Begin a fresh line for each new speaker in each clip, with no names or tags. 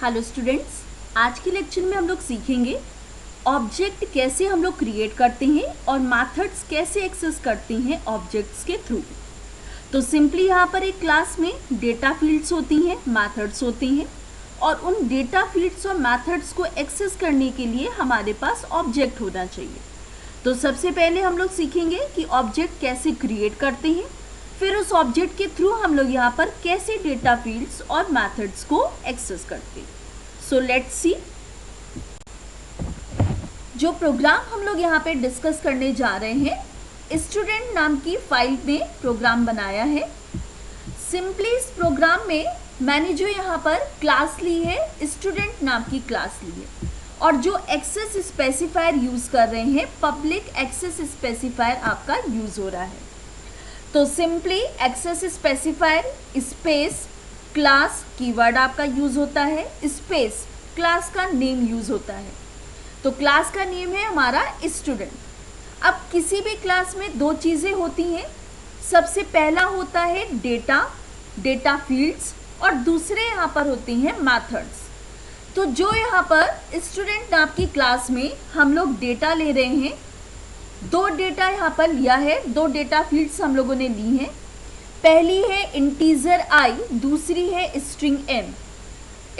Hello students, आज के lecture में हम लोग सीखेंगे ऑब्जेक्ट कैसे हम लोग क्रिएट करते हैं और मेथड्स कैसे एक्सेस करते हैं ऑब्जेक्ट्स के थ्रू। तो सिंपली यहाँ पर एक क्लास में डेटा फील्ड्स होती हैं, मेथड्स होते हैं और उन डेटा फील्ड्स और मेथड्स को एक्सेस करने के लिए हमारे पास ऑब्जेक्ट होना चाहिए। तो सबसे पहले हम लोग सीखेंगे कि ऑब्जेक्ट कैसे क्रिएट करते हैं, फिर उस ऑब्जेक्ट के थ्रू हम लोग यहाँ पर कैसे डेटा फील्ड्स और मेथड्स को एक्सेस करते हैं। So let's see. जो प्रोग्राम हम लोग यहाँ पे डिस्कस करने जा रहे हैं, स्टूडेंट नाम की फाइल में प्रोग्राम बनाया है। सिंपली इस प्रोग्राम में मैंने जो यहाँ पर क्लास ली है, स्टूडेंट नाम की क्लास ली है और जो एक्सेस स्पेसिफायर यूज कर रहे हैं, पब्लिक एक्सेस स्पेसिफायर आपका यूज हो रहा है। तो simply access specifier space class keyword आपका यूज होता है, स्पेस क्लास का नेम यूज होता है। तो क्लास का नेम है हमारा स्टूडेंट। अब किसी भी क्लास में दो चीज़ें होती हैं, सबसे पहला होता है डेटा फील्ड्स और दूसरे यहाँ पर होती हैं मेथड्स। तो जो यहाँ पर स्टूडेंट नाम की क्लास में हम लोग डेटा ले रहे हैं, दो डेटा यहाँ पर लिया है, दो डेटा फील्ड्स हम लोगों ने ली हैं। पहली है इंटीजर i, दूसरी है स्ट्रिंग n।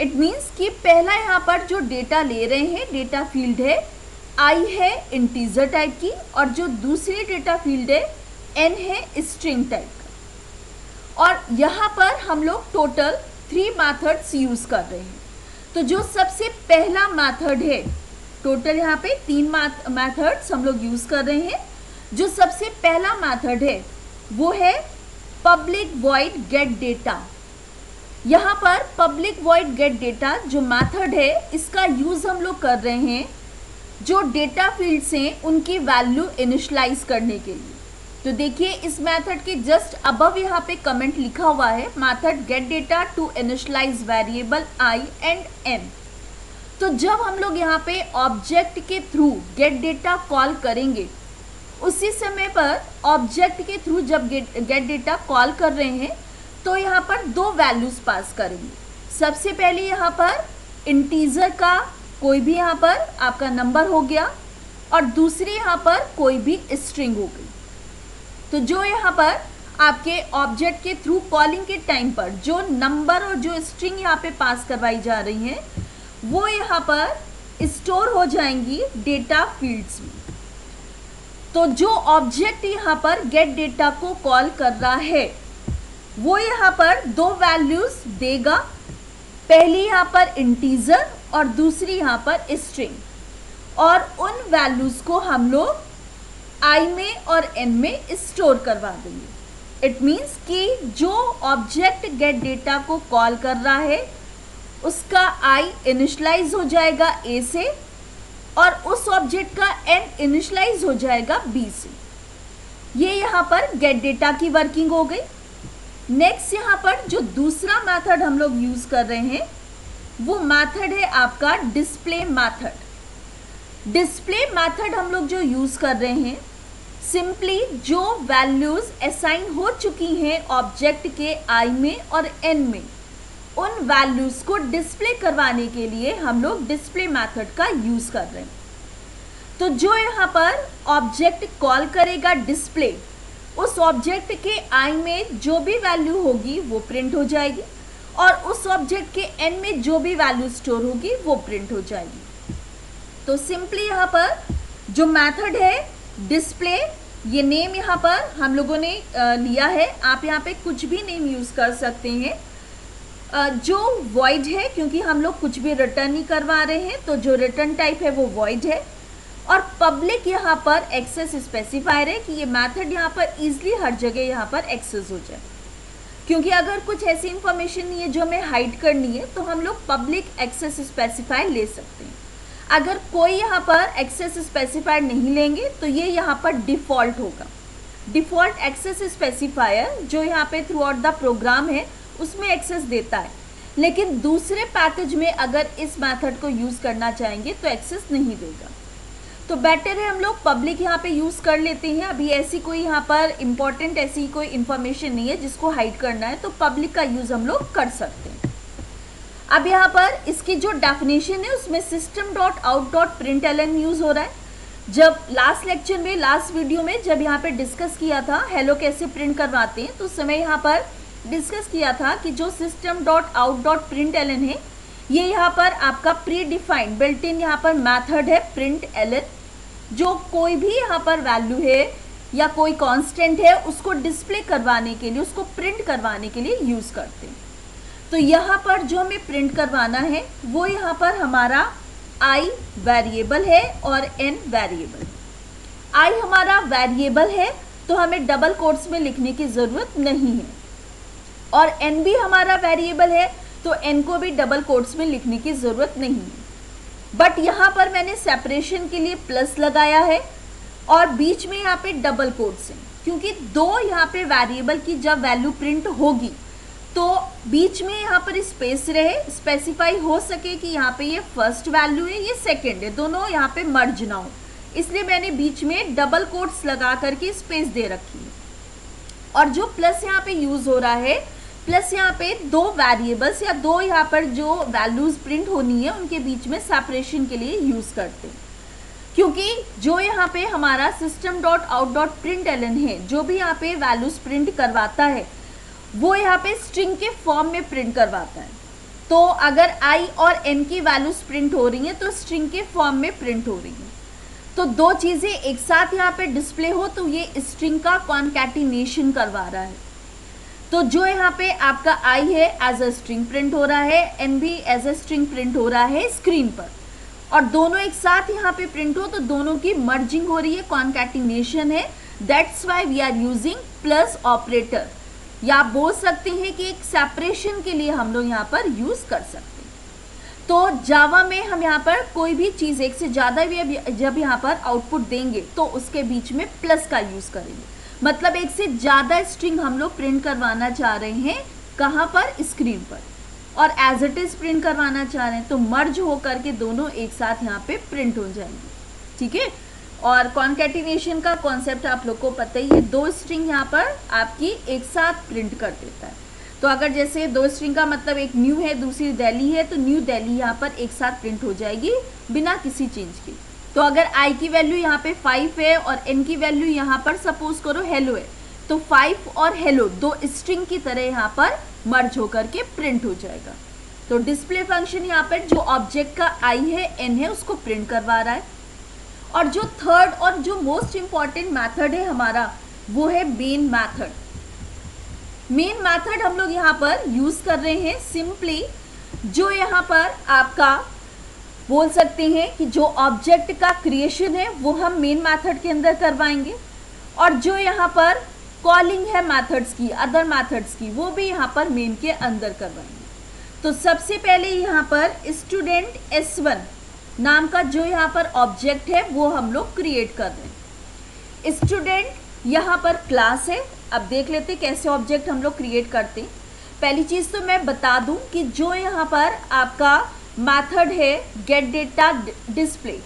इट मीन्स कि पहला यहाँ पर जो डेटा ले रहे हैं, डेटा फील्ड है i है इंटीजर टाइप की और जो दूसरी डेटा फील्ड है n है स्ट्रिंग टाइप का। और यहाँ पर हम लोग टोटल 3 मेथड्स यूज कर रहे हैं। तो जो सबसे पहला मेथड है, टोटल यहाँ पे 3 मेथड्स हम लोग यूज कर रहे हैं। जो सबसे पहला मेथड है वो है पब्लिक वॉइड गेट डेटा। यहाँ पर पब्लिक वॉइड गेट डेटा जो मेथड है, इसका यूज हम लोग कर रहे हैं जो डेटा फील्ड्स हैं उनकी वैल्यू इनिशियलाइज करने के लिए। तो देखिए इस मेथड के जस्ट अबव यहाँ पे कमेंट लिखा हुआ है, method get data to initialise variable i and n। तो जब हम लोग यहाँ पे ऑब्जेक्ट के थ्रू गेट डेटा कॉल करेंगे, उसी समय पर ऑब्जेक्ट के थ्रू जब गेट डेटा कॉल कर रहे हैं तो यहाँ पर 2 वैल्यूज पास करेंगे। सबसे पहले यहाँ पर इंटीजर का कोई भी यहाँ पर आपका नंबर हो गया और दूसरी यहाँ पर कोई भी स्ट्रिंग हो गई। तो जो यहाँ पर आपके ऑब्जेक्ट के थ्रू कॉलिंग के टाइम पर जो नंबर और जो स्ट्रिंग यहाँ पे पास करवाई जा रही हैं, वो यहाँ पर स्टोर हो जाएंगी डेटा फील्ड्स में। तो जो ऑब्जेक्ट यहाँ पर गेट डेटा को कॉल कर रहा है, वो यहाँ पर 2 वैल्यूज देगा, पहली यहाँ पर इंटीजर और दूसरी यहाँ पर स्ट्रिंग। और उन वैल्यूज को हम लोग i में और n में स्टोर करवा देंगे। इट मीन्स कि जो ऑब्जेक्ट गेट डेटा को कॉल कर रहा है उसका i इनिशियलाइज हो जाएगा a से और उस ऑब्जेक्ट का n इनिशियलाइज हो जाएगा b से। ये यहाँ पर गेट डेटा की वर्किंग हो गई। नेक्स्ट यहाँ पर जो दूसरा मेथड हम लोग यूज कर रहे हैं वो मेथड है आपका डिस्प्ले मेथड। डिस्प्ले मेथड हम लोग जो यूज कर रहे हैं, सिंपली जो वैल्यूज असाइन हो चुकी हैं ऑब्जेक्ट के i में और n में, उन वैल्यूज को डिस्प्ले करवाने के लिए हम लोग डिस्प्ले मेथड का यूज कर रहे हैं। तो जो यहाँ पर ऑब्जेक्ट कॉल करेगा डिस्प्ले, उस ऑब्जेक्ट के i में जो भी वैल्यू होगी वो प्रिंट हो जाएगी और उस ऑब्जेक्ट के n में जो भी वैल्यू स्टोर होगी वो प्रिंट हो जाएगी। तो सिंपली यहाँ पर जो मेथड है डिस्प्ले, ये नेम यहाँ पर हम लोगों ने लिया है। आप यहाँ पे कुछ भी नेम यूज कर सकते हैं। जो वॉइड है, क्योंकि हम लोग कुछ भी रिटर्न नहीं करवा रहे हैं, तो जो रिटर्न टाइप है वो वॉइड है। और पब्लिक यहाँ पर एक्सेस स्पेसिफायर है कि ये मेथड यहाँ पर इजीली हर जगह यहाँ पर एक्सेस हो जाए। क्योंकि अगर कुछ ऐसी इंफॉर्मेशन नहीं है जो हमें हाइड करनी है, तो हम लोग पब्लिक एक्सेस स्पेसिफायर ले सकते हैं। अगर कोई यहाँ पर एक्सेस स्पेसिफायर नहीं लेंगे तो ये यहाँ पर डिफ़ॉल्ट होगा। डिफ़ॉल्ट एक्सेस स्पेसिफायर जो यहाँ पे थ्रू आउट द प्रोग्राम है उसमें एक्सेस देता है, लेकिन दूसरे पैकेज में अगर इस मेथड को यूज़ करना चाहेंगे तो एक्सेस नहीं देगा। तो बेटर है हम लोग पब्लिक यहाँ पे यूज़ कर लेते हैं। अभी ऐसी कोई यहाँ पर इम्पॉर्टेंट ऐसी कोई इन्फॉर्मेशन नहीं है जिसको हाइड करना है, तो पब्लिक का यूज़ हम लोग कर सकते हैं। अब यहाँ पर इसकी जो डेफिनेशन है उसमें system dot out dot println use हो रहा है। जब लास्ट लेक्चर में, लास्ट वीडियो में जब यहाँ पे डिस्कस किया था हेलो कैसे प्रिंट करवाते हैं, तो उस समय यहाँ पर डिस्कस किया था कि जो system dot out dot println है, ये यहाँ पर आपका प्री डिफाइंड बिल्ट इन यहाँ पर मैथड है प्रिंट एलन, जो कोई भी यहाँ पर वैल्यू है या कोई कांस्टेंट है उसको डिस्प्ले करवाने के लिए, उसको प्रिंट करवाने के लिए यूज करते हैं। तो यहाँ पर जो हमें प्रिंट करवाना है वो यहाँ पर हमारा आई वेरिएबल है और एन वेरिएबल। आई हमारा वेरिएबल है तो हमें डबल कोट्स में लिखने की जरूरत नहीं है, और एन भी हमारा वेरिएबल है तो एन को भी डबल कोट्स में लिखने की जरूरत नहीं है। बट यहाँ पर मैंने सेपरेशन के लिए प्लस लगाया है और बीच में यहाँ पे डबल कोट्स हैं, क्योंकि दो यहाँ पे वेरिएबल की जब वैल्यू प्रिंट होगी तो बीच में यहाँ पर स्पेस रहे, स्पेसिफाई हो सके कि यहाँ पे ये फर्स्ट वैल्यू है, ये सेकेंड है, दोनों यहाँ पे मर्ज ना हो, इसलिए मैंने बीच में डबल कोट्स लगा करके स्पेस दे रखी है। और जो प्लस यहाँ पे यूज हो रहा है, प्लस यहाँ पे दो वेरिएबल्स या दो यहाँ पर जो वैल्यूज प्रिंट होनी है उनके बीच में सेपरेशन के लिए यूज करते हैं, क्योंकि जो यहाँ पे हमारा system dot out dot print LN है, जो भी यहाँ पे वैल्यूज प्रिंट करवाता है वो यहाँ पे स्ट्रिंग के फॉर्म में प्रिंट करवाता है। तो अगर आई और एन की वैल्यूज प्रिंट हो रही हैं तो स्ट्रिंग के फॉर्म में प्रिंट हो रही हैं। तो दो चीज़ें एक साथ यहाँ पे डिस्प्ले हो तो ये स्ट्रिंग का कॉन्कैटिनेशन करवा रहा है। तो जो यहाँ पे आपका आई है एज अ स्ट्रिंग प्रिंट हो रहा है, एन भी एज अ स्ट्रिंग प्रिंट हो रहा है स्क्रीन पर, और दोनों एक साथ यहाँ पे प्रिंट हो तो दोनों की मर्जिंग हो रही है, कॉन्कैटिनेशन है। That's why we are using plus operator, या आप बोल सकते हैं कि एक सेपरेशन के लिए हम लोग यहाँ पर यूज कर सकते हैं। तो जावा में हम यहाँ पर कोई भी चीज़ एक से ज़्यादा भी जब यहाँ पर आउटपुट देंगे तो उसके बीच में प्लस का यूज करेंगे, मतलब एक से ज़्यादा स्ट्रिंग हम लोग प्रिंट करवाना चाह रहे हैं, कहाँ पर, स्क्रीन पर, और एज इट इज प्रिंट करवाना चाह रहे हैं तो मर्ज होकर के दोनों एक साथ यहाँ पे प्रिंट हो जाएंगे। ठीक है, और कॉन्कैटिनेशन का कॉन्सेप्ट आप लोग को पता ही है, दो स्ट्रिंग यहाँ पर आपकी एक साथ प्रिंट कर देता है। तो अगर जैसे दो स्ट्रिंग का मतलब एक न्यू है दूसरी दिल्ली है, तो न्यू दिल्ली यहाँ पर एक साथ प्रिंट हो जाएगी बिना किसी चेंज के। तो अगर आई की वैल्यू यहाँ पे 5 है और एन की वैल्यू यहाँ पर सपोज करो हेलो है, तो 5 और हेलो दो स्ट्रिंग की तरह यहाँ पर मर्ज होकर के प्रिंट हो जाएगा। तो डिस्प्ले फंक्शन यहाँ पर जो ऑब्जेक्ट का आई है, एन है, उसको प्रिंट करवा रहा है। और जो थर्ड और जो मोस्ट इंपॉर्टेंट मेथड है हमारा वो है मेन मेथड। मेन मेथड हम लोग यहाँ पर यूज कर रहे हैं सिंपली, जो यहाँ पर आपका बोल सकते हैं कि जो ऑब्जेक्ट का क्रिएशन है वो हम मेन मेथड के अंदर करवाएंगे, और जो यहाँ पर कॉलिंग है मेथड्स की, अदर मेथड्स की, वो भी यहाँ पर मेन के अंदर करवाएंगे। तो सबसे पहले यहाँ पर स्टूडेंट S1 नाम का जो यहाँ पर ऑब्जेक्ट है वो हम लोग क्रिएट कर रहे हैं। स्टूडेंट यहाँ पर क्लास है। अब देख लेते हैं कैसे ऑब्जेक्ट हम लोग क्रिएट करते हैं। पहली चीज़ तो मैं बता दूं कि जो यहाँ पर आपका मेथड है गेट डेटा डिस्प्ले,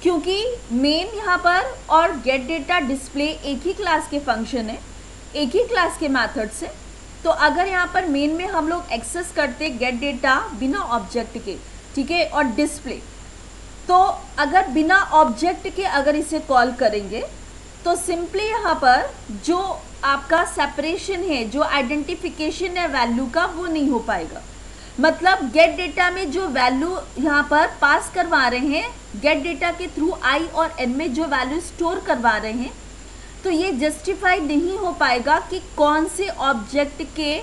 क्योंकि मेन यहाँ पर और गेट डेटा डिस्प्ले एक ही क्लास के फंक्शन है, एक ही क्लास के मेथड से। तो अगर यहाँ पर मेन में हम लोग एक्सेस करते गेट डेटा बिना ऑब्जेक्ट के, ठीक है, और डिस्प्ले, तो अगर बिना ऑब्जेक्ट के अगर इसे कॉल करेंगे तो सिंपली यहाँ पर जो आपका सेपरेशन है, जो आइडेंटिफिकेशन है वैल्यू का, वो नहीं हो पाएगा। मतलब गेट डेटा में जो वैल्यू यहाँ पर पास करवा रहे हैं, गेट डेटा के थ्रू आई और एन में जो वैल्यू स्टोर करवा रहे हैं, तो ये जस्टिफाई नहीं हो पाएगा कि कौन से ऑब्जेक्ट के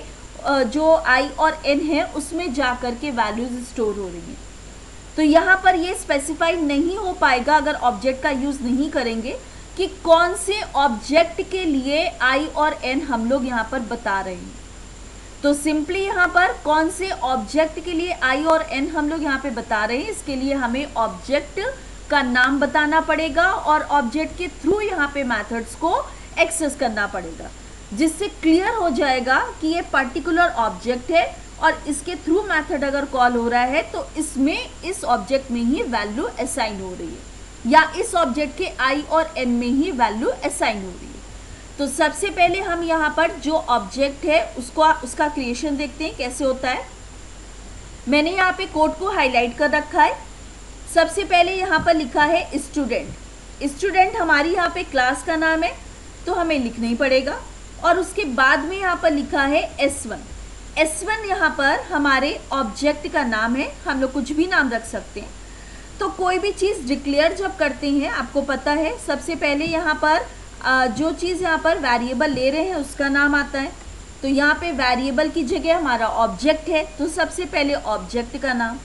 जो आई और एन है उसमें जा कर के वैल्यूज स्टोर हो रही हैं। तो यहाँ पर ये स्पेसिफाई नहीं हो पाएगा अगर ऑब्जेक्ट का यूज़ नहीं करेंगे कि कौन से ऑब्जेक्ट के लिए आई और एन हम लोग यहाँ पर बता रहे हैं। तो सिंपली यहाँ पर कौन से ऑब्जेक्ट के लिए आई और एन हम लोग यहाँ पे बता रहे हैं, इसके लिए हमें ऑब्जेक्ट का नाम बताना पड़ेगा और ऑब्जेक्ट के थ्रू यहाँ पे मेथड्स को एक्सेस करना पड़ेगा, जिससे क्लियर हो जाएगा कि ये पर्टिकुलर ऑब्जेक्ट है और इसके थ्रू मेथड अगर कॉल हो रहा है तो इसमें इस ऑब्जेक्ट में ही वैल्यू असाइन हो रही है या इस ऑब्जेक्ट के आई और एन में ही वैल्यू असाइन हो रही है। तो सबसे पहले हम यहाँ पर जो ऑब्जेक्ट है उसका क्रिएशन देखते हैं कैसे होता है। मैंने यहाँ पे कोड को हाईलाइट कर रखा है। सबसे पहले यहाँ पर लिखा है स्टूडेंट। स्टूडेंट हमारी यहाँ पे क्लास का नाम है, तो हमें लिखना ही पड़ेगा। और उसके बाद में यहाँ पर लिखा है S1। S1 यहाँ पर हमारे ऑब्जेक्ट का नाम है, हम लोग कुछ भी नाम रख सकते हैं। तो कोई भी चीज़ डिक्लेयर जब करते हैं, आपको पता है सबसे पहले यहाँ पर जो चीज़ यहाँ पर वेरिएबल ले रहे हैं उसका नाम आता है। तो यहाँ पे वेरिएबल की जगह हमारा ऑब्जेक्ट है, तो सबसे पहले ऑब्जेक्ट का नाम,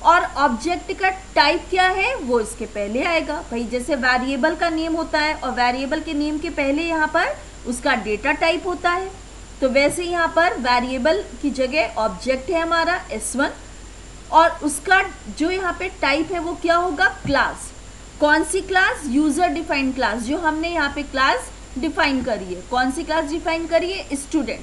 और ऑब्जेक्ट का टाइप क्या है वो इसके पहले आएगा। भाई जैसे वेरिएबल का नेम होता है और वेरिएबल के नेम के पहले यहाँ पर उसका डेटा टाइप होता है, तो वैसे यहाँ पर वेरिएबल की जगह ऑब्जेक्ट है हमारा S1, और उसका जो यहाँ पे टाइप है वो क्या होगा, क्लास। कौन सी क्लास, यूजर डिफाइंड क्लास, जो हमने यहाँ पे क्लास डिफाइन करी है। कौन सी क्लास डिफाइन करी है, स्टूडेंट।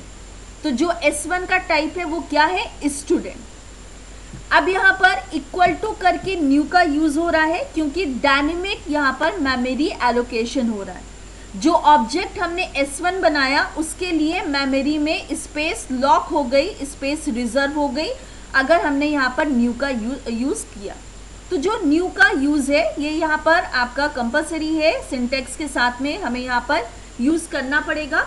तो जो S1 का टाइप है वो क्या है, स्टूडेंट। अब यहाँ पर इक्वल टू करके न्यू का यूज हो रहा है, क्योंकि डायनेमिक यहाँ पर मेमोरी एलोकेशन हो रहा है। जो ऑब्जेक्ट हमने S1 बनाया उसके लिए मेमोरी में स्पेस लॉक हो गई, स्पेस रिजर्व हो गई अगर हमने यहाँ पर न्यू का यूज किया। तो जो न्यू का यूज है ये यहाँ पर आपका कंपलसरी है, सिंटेक्स के साथ में हमें यहाँ पर यूज करना पड़ेगा,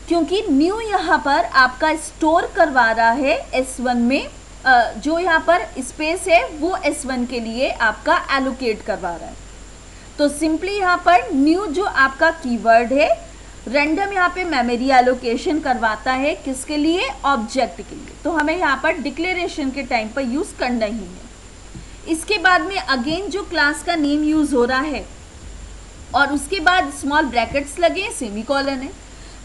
क्योंकि न्यू यहाँ पर आपका स्टोर करवा रहा है S1 में। जो यहाँ पर स्पेस है वो S1 के लिए आपका एलोकेट करवा रहा है। तो सिंपली यहाँ पर न्यू जो आपका कीवर्ड है, रैंडम यहाँ पे मेमोरी एलोकेशन करवाता है, किसके लिए, ऑब्जेक्ट के लिए। तो हमें यहाँ पर डिक्लेरेशन के टाइम पर यूज़ करना ही है। इसके बाद में अगेन जो क्लास का नेम यूज़ हो रहा है और उसके बाद स्मॉल ब्रैकेट्स लगे, सेमीकोलन है।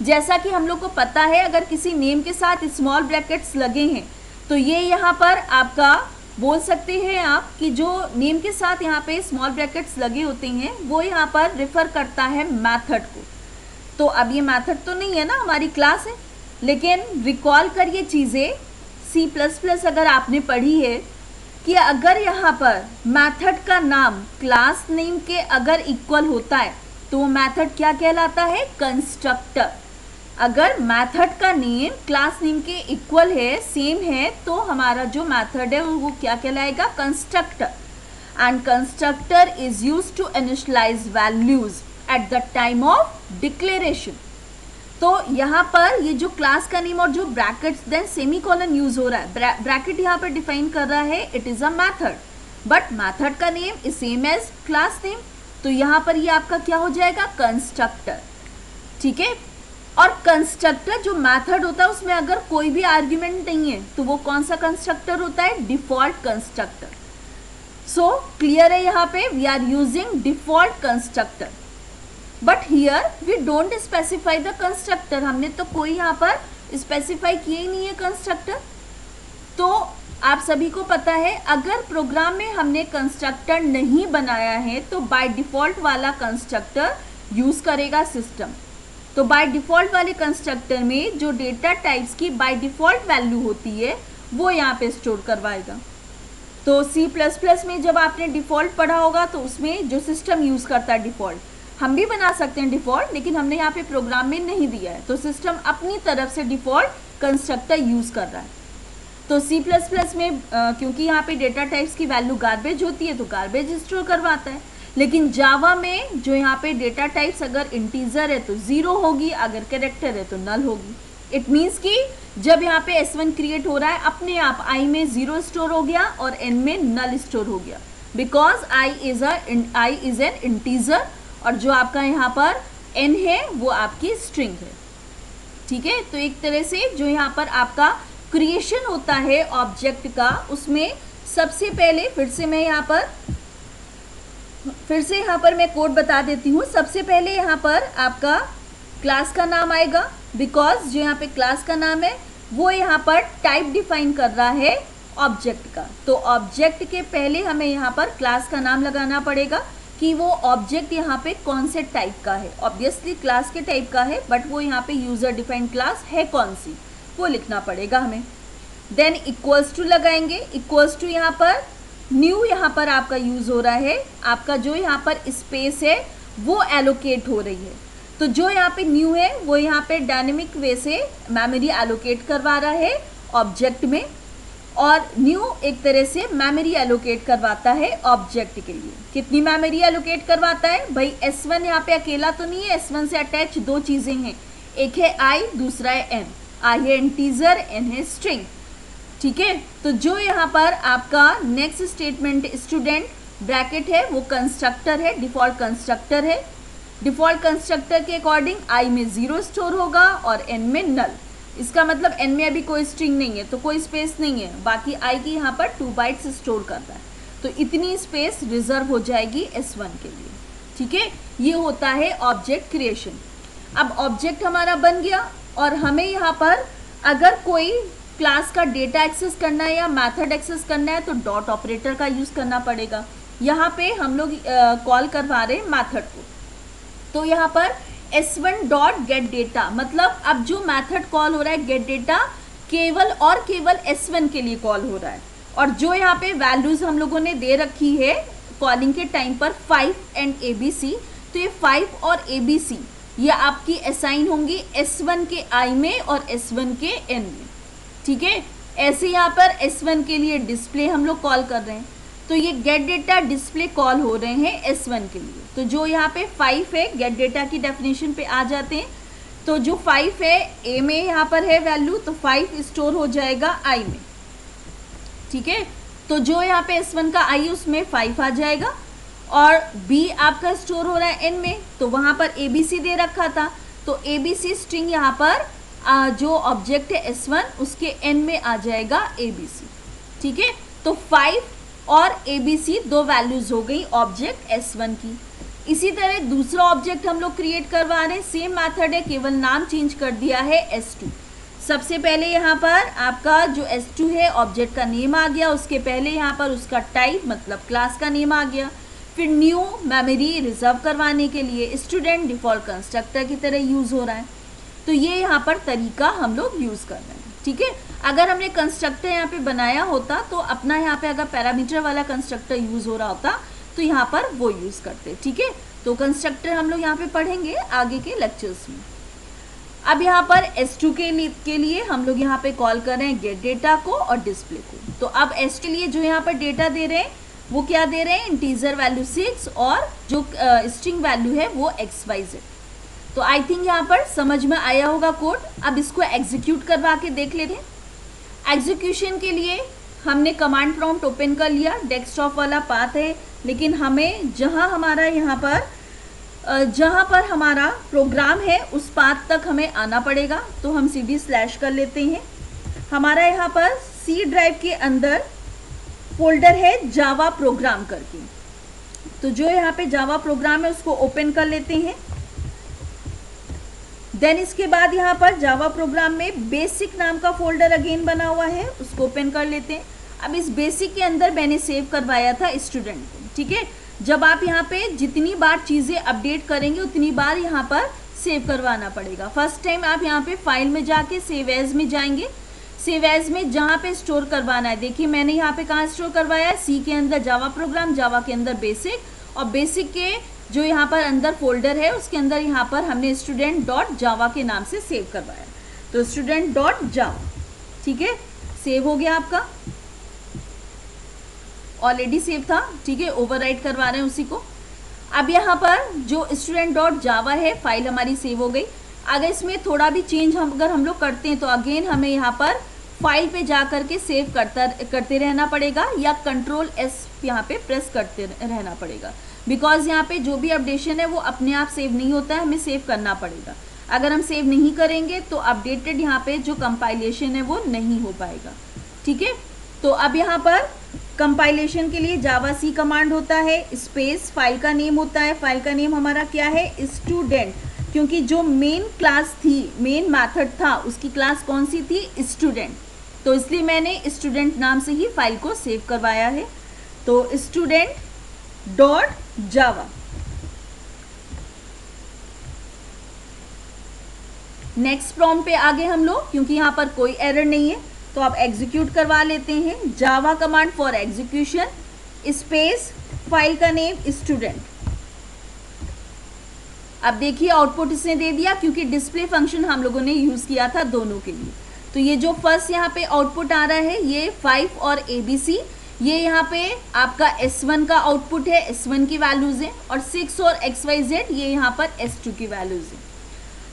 जैसा कि हम लोग को पता है अगर किसी नेम के साथ स्मॉल ब्रैकेट्स लगे हैं तो ये यहाँ पर आपका बोल सकते हैं आप कि जो नेम के साथ यहाँ पे स्मॉल ब्रैकेट्स लगे होते हैं वो यहाँ पर रिफ़र करता है मेथड को। तो अब ये मेथड तो नहीं है ना, हमारी क्लास है, लेकिन रिकॉल करिए चीज़ें। C++ अगर आपने पढ़ी है कि अगर यहाँ पर मेथड का नाम क्लास नेम के अगर इक्वल होता है तो वो मेथड क्या कहलाता है, कंस्ट्रक्टर। अगर मेथड का नेम क्लास नेम के इक्वल है, सेम है, तो हमारा जो मेथड है वो क्या कहलाएगा, constructor. And constructor is used to initialise values at the time of declaration. तो यहाँ पर ये जो क्लास का नेम और जो ब्रैकेट्स देन सेमीकोलन यूज हो रहा है, ब्रैकेट यहाँ पर डिफाइन कर रहा है it is a method, but method का name is same as class name. तो यहाँ पर ये आपका क्या हो जाएगा, कंस्ट्रक्टर। ठीक है। और कंस्ट्रक्टर जो मेथड होता है उसमें अगर कोई भी आर्ग्यूमेंट नहीं है तो वो कौन सा कंस्ट्रक्टर होता है, डिफॉल्ट कंस्ट्रक्टर। सो क्लियर है, यहाँ पे we are using default constructor, but here we don't specify the constructor. हमने तो कोई यहाँ पर स्पेसिफाई किया ही नहीं है कंस्ट्रक्टर। तो आप सभी को पता है अगर प्रोग्राम में हमने कंस्ट्रक्टर नहीं बनाया है तो बाय डिफॉल्ट वाला कंस्ट्रक्टर यूज करेगा सिस्टम। तो बाय डिफ़ॉल्ट वाले कंस्ट्रक्टर में जो डेटा टाइप्स की बाय डिफ़ॉल्ट वैल्यू होती है वो यहाँ पे स्टोर करवाएगा। तो C++ में जब आपने डिफ़ॉल्ट पढ़ा होगा तो उसमें जो सिस्टम यूज़ करता है डिफ़ॉल्ट, हम भी बना सकते हैं डिफ़ॉल्ट, लेकिन हमने यहाँ पे प्रोग्राम में नहीं दिया है, तो सिस्टम अपनी तरफ से डिफ़ॉल्ट कंस्ट्रक्टर यूज़ कर रहा है। तो C++ में क्योंकि यहाँ पे डेटा टाइप्स की वैल्यू गार्बेज होती है तो गार्बेज स्टोर करवाता है, लेकिन जावा में जो यहाँ पे डेटा टाइप्स अगर इंटीजर है तो 0 होगी, अगर कैरेक्टर है तो नल होगी। इट मीन्स कि जब यहाँ पे S1 क्रिएट हो रहा है अपने आप i में 0 स्टोर हो गया और n में नल स्टोर हो गया, because i is an integer और जो आपका यहाँ पर n है वो आपकी स्ट्रिंग है। ठीक है। तो एक तरह से जो यहाँ पर आपका क्रिएशन होता है ऑब्जेक्ट का, उसमें सबसे पहले फिर से यहाँ पर मैं कोड बता देती हूँ। सबसे पहले यहाँ पर आपका क्लास का नाम आएगा, बिकॉज जो यहाँ पे क्लास का नाम है वो यहाँ पर टाइप डिफाइन कर रहा है ऑब्जेक्ट का। तो ऑब्जेक्ट के पहले हमें यहाँ पर क्लास का नाम लगाना पड़ेगा कि वो ऑब्जेक्ट यहाँ पे कौन से टाइप का है। ऑब्वियसली क्लास के टाइप का है, बट वो यहाँ पे यूजर डिफाइंड क्लास है कौन सी, वो लिखना पड़ेगा हमें। देन इक्वल्स टू लगाएंगे। इक्वल्स टू यहाँ पर न्यू यहाँ पर आपका यूज़ हो रहा है, आपका जो यहाँ पर स्पेस है वो एलोकेट हो रही है। तो जो यहाँ पे न्यू है वो यहाँ पे डायनेमिक वे से मेमोरी एलोकेट करवा रहा है ऑब्जेक्ट में। और न्यू एक तरह से मेमोरी एलोकेट करवाता है ऑब्जेक्ट के लिए। कितनी मेमोरी एलोकेट करवाता है भाई? S1 यहाँ पे अकेला तो नहीं है, S1 से अटैच दो चीज़ें हैं, एक है I, दूसरा है N। I है इंटीजर, N है स्ट्रिंग, ठीक है। तो जो यहाँ पर आपका नेक्स्ट स्टेटमेंट स्टूडेंट ब्रैकेट है वो कंस्ट्रक्टर है, डिफॉल्ट कंस्ट्रक्टर है। डिफॉल्ट कंस्ट्रक्टर के अकॉर्डिंग I में 0 स्टोर होगा और N में नल। इसका मतलब N में अभी कोई स्ट्रिंग नहीं है तो कोई स्पेस नहीं है, बाकी I की यहाँ पर 2 बाइट्स स्टोर करता है, तो इतनी स्पेस रिजर्व हो जाएगी S1 के लिए, ठीक है। ये होता है ऑब्जेक्ट क्रिएशन। अब ऑब्जेक्ट हमारा बन गया और हमें यहाँ पर अगर कोई क्लास का डेटा एक्सेस करना है या मेथड एक्सेस करना है तो डॉट ऑपरेटर का यूज़ करना पड़ेगा। यहाँ पे हम लोग कॉल करवा रहे हैं मेथड को, तो यहाँ पर S1 डॉट गेट डेटा, मतलब अब जो मेथड कॉल हो रहा है गेट डेटा केवल और केवल S1 के लिए कॉल हो रहा है। और जो यहाँ पे वैल्यूज़ हम लोगों ने दे रखी है कॉलिंग के टाइम पर 5 एंड ABC, तो ये 5 और ABC ये आपकी असाइन होंगी S1 के I में और S1 के N में, ठीक है। ऐसे यहाँ पर S1 के लिए डिस्प्ले हम लोग कॉल कर रहे हैं, तो ये गेट डेटा डिस्प्ले कॉल हो रहे हैं S1 के लिए। तो जो यहाँ पे 5 है, गेट डेटा की डेफिनेशन पे आ जाते हैं, तो जो 5 है A में यहाँ पर है वैल्यू, तो 5 स्टोर हो जाएगा I में, ठीक है। तो जो यहाँ पे S1 का I उसमें 5 आ जाएगा और B आपका स्टोर हो रहा है N में, तो वहाँ पर ABC दे रखा था, तो ABC स्ट्रिंग यहाँ पर जो ऑब्जेक्ट है S1 उसके N में आ जाएगा ABC, ठीक है। तो 5 और ABC दो वैल्यूज हो गई ऑब्जेक्ट S1 की। इसी तरह दूसरा ऑब्जेक्ट हम लोग क्रिएट करवा रहे हैं, सेम मेथड है, केवल नाम चेंज कर दिया है S2। सबसे पहले यहाँ पर आपका जो S2 है ऑब्जेक्ट का नेम आ गया, उसके पहले यहाँ पर उसका टाइप मतलब क्लास का नेम आ गया, फिर न्यू मेमोरी रिजर्व करवाने के लिए स्टूडेंट डिफॉल्ट कंस्ट्रक्टर की तरह यूज़ हो रहा है। तो ये यहाँ पर तरीका हम लोग यूज़ कर रहे हैं, ठीक है। अगर हमने कंस्ट्रक्टर यहाँ पे बनाया होता तो अपना यहाँ पे अगर पैरामीटर वाला कंस्ट्रक्टर यूज़ हो रहा होता तो यहाँ पर वो यूज़ करते, ठीक है। तो कंस्ट्रक्टर हम लोग यहाँ पे पढ़ेंगे आगे के लेक्चर्स में। अब यहाँ पर S2 के लिए हम लोग यहाँ पे कॉल कर रहे हैं गेट डेटा को और डिस्प्ले को। तो अब S2 के लिए जो यहाँ पर डेटा दे रहे हैं वो क्या दे रहे हैं? इंटीजर वैल्यू 6 और जो स्ट्रिंग वैल्यू है वो XYZ। तो आई थिंक यहाँ पर समझ में आया होगा कोड। अब इसको एग्जीक्यूट करवा के देख लेते हैं। एग्जीक्यूशन के लिए हमने कमांड प्रॉम्प्ट ओपन कर लिया, डेस्कटॉप वाला पाथ है, लेकिन हमें जहाँ पर हमारा प्रोग्राम है उस पाथ तक हमें आना पड़ेगा, तो हम CD/ कर लेते हैं। हमारा यहाँ पर C ड्राइव के अंदर फोल्डर है जावा प्रोग्राम करके, तो जो यहाँ पे जावा प्रोग्राम है उसको ओपन कर लेते हैं। देन इसके बाद यहाँ पर जावा प्रोग्राम में बेसिक नाम का फोल्डर अगेन बना हुआ है, उसको ओपन कर लेते हैं। अब इस बेसिक के अंदर मैंने सेव करवाया था स्टूडेंट को, ठीक है। जब आप यहाँ पे जितनी बार चीज़ें अपडेट करेंगे उतनी बार यहाँ पर सेव करवाना पड़ेगा। फर्स्ट टाइम आप यहाँ पे फाइल में जाके सेव एज में जाएंगे, सेव एज में जहाँ पे स्टोर करवाना है, देखिए मैंने यहाँ पे कहाँ स्टोर करवाया है, सी के अंदर जावा प्रोग्राम, जावा के अंदर बेसिक, और बेसिक के जो यहाँ पर अंदर फोल्डर है उसके अंदर यहाँ पर हमने student.java के नाम से सेव करवाया, तो student.java, ठीक है। सेव हो गया आपका, ऑलरेडी सेव था, ठीक है। ओवरराइट करवा रहे हैं उसी को। अब यहाँ पर जो student.java है फाइल हमारी सेव हो गई। अगर इसमें थोड़ा भी चेंज अगर हम लोग करते हैं तो अगेन हमें यहाँ पर फाइल पे जा करके सेव करते रहना पड़ेगा, या Ctrl+S यहाँ पे प्रेस करते रहना पड़ेगा, बिकॉज यहाँ पे जो भी अपडेशन है वो अपने आप सेव नहीं होता है, हमें सेव करना पड़ेगा। अगर हम सेव नहीं करेंगे तो अपडेटेड यहाँ पे जो कंपाइलेशन है वो नहीं हो पाएगा, ठीक है। तो अब यहाँ पर कंपाइलेशन के लिए जावा सी कमांड होता है, स्पेस फाइल का नेम होता है, फाइल का नेम हमारा क्या है? स्टूडेंट, क्योंकि जो मेन क्लास थी, मेन मेथड था, उसकी क्लास कौन सी थी? स्टूडेंट, तो इसलिए मैंने स्टूडेंट नाम से ही फाइल को सेव करवाया है। तो student.java। नेक्स्ट प्रॉम्प्ट पे आगे हम लोग, क्योंकि यहाँ पर कोई एरर नहीं है तो आप एग्जीक्यूट करवा लेते हैं। Java command for execution space file का नेम स्टूडेंट। अब देखिए आउटपुट इसने दे दिया, क्योंकि डिस्प्ले फंक्शन हम लोगों ने यूज़ किया था दोनों के लिए। तो ये जो फर्स्ट यहाँ पे आउटपुट आ रहा है ये 5 और ABC, ये यहाँ पे आपका S1 का आउटपुट है, S1 की वैल्यूज़ हैं, और 6 और XYZ ये यहाँ पर S2 की वैल्यूज़ हैं।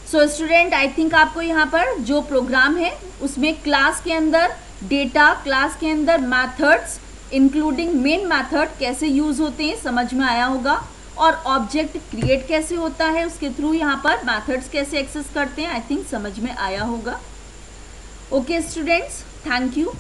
सो स्टूडेंट, आई थिंक आपको यहाँ पर जो प्रोग्राम है उसमें क्लास के अंदर डेटा, क्लास के अंदर मैथड्स इंक्लूडिंग मेन मैथड कैसे यूज़ होते हैं समझ में आया होगा, और ऑब्जेक्ट क्रिएट कैसे होता है उसके थ्रू यहाँ पर मैथड्स कैसे एक्सेस करते हैं, आई थिंक समझ में आया होगा। Okay students, thank you.